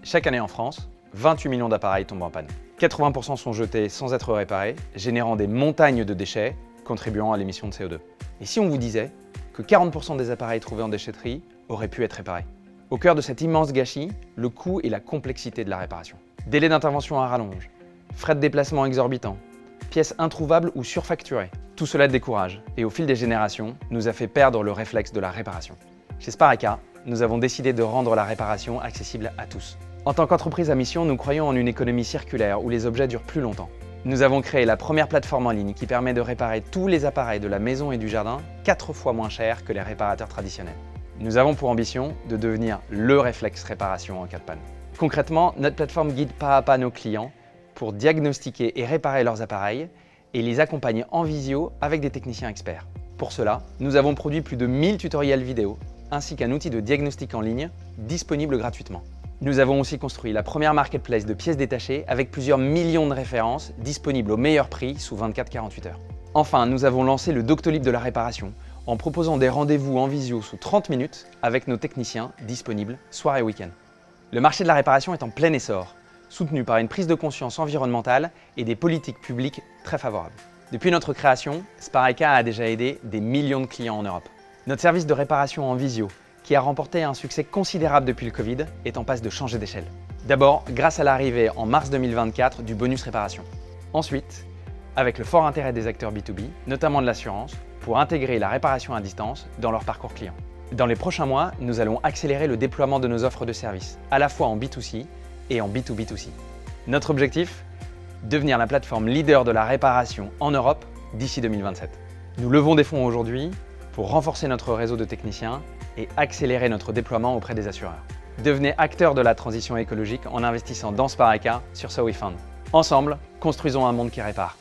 Chaque année en France, 28 millions d'appareils tombent en panne. 80% sont jetés sans être réparés, générant des montagnes de déchets, contribuant à l'émission de CO2. Et si on vous disait que 40% des appareils trouvés en déchetterie auraient pu être réparés? Au cœur de cet immense gâchis, le coût et la complexité de la réparation. Délai d'intervention à rallonge, frais de déplacement exorbitants, pièces introuvables ou surfacturées. Tout cela décourage et au fil des générations, nous a fait perdre le réflexe de la réparation. Chez Spareka, nous avons décidé de rendre la réparation accessible à tous. En tant qu'entreprise à mission, nous croyons en une économie circulaire où les objets durent plus longtemps. Nous avons créé la première plateforme en ligne qui permet de réparer tous les appareils de la maison et du jardin 4 fois moins cher que les réparateurs traditionnels. Nous avons pour ambition de devenir le réflexe réparation en cas de panne. Concrètement, notre plateforme guide pas à pas nos clients pour diagnostiquer et réparer leurs appareils et les accompagner en visio avec des techniciens experts. Pour cela, nous avons produit plus de 1000 tutoriels vidéo ainsi qu'un outil de diagnostic en ligne disponible gratuitement. Nous avons aussi construit la première marketplace de pièces détachées avec plusieurs millions de références disponibles au meilleur prix sous 24-48 heures. Enfin, nous avons lancé le Doctolib de la réparation en proposant des rendez-vous en visio sous 30 minutes avec nos techniciens disponibles soir et week-end. Le marché de la réparation est en plein essor, soutenu par une prise de conscience environnementale et des politiques publiques très favorables. Depuis notre création, Spareka a déjà aidé des millions de clients en Europe. Notre service de réparation en visio, qui a remporté un succès considérable depuis le Covid, est en passe de changer d'échelle. D'abord, grâce à l'arrivée en mars 2024 du bonus réparation. Ensuite, avec le fort intérêt des acteurs B2B, notamment de l'assurance, pour intégrer la réparation à distance dans leur parcours client. Dans les prochains mois, nous allons accélérer le déploiement de nos offres de services, à la fois en B2C et en B2B2C. Notre objectif ? Devenir la plateforme leader de la réparation en Europe d'ici 2027. Nous levons des fonds aujourd'hui pour renforcer notre réseau de techniciens et accélérer notre déploiement auprès des assureurs. Devenez acteur de la transition écologique en investissant dans Spareka sur So We Found. Ensemble, construisons un monde qui répare.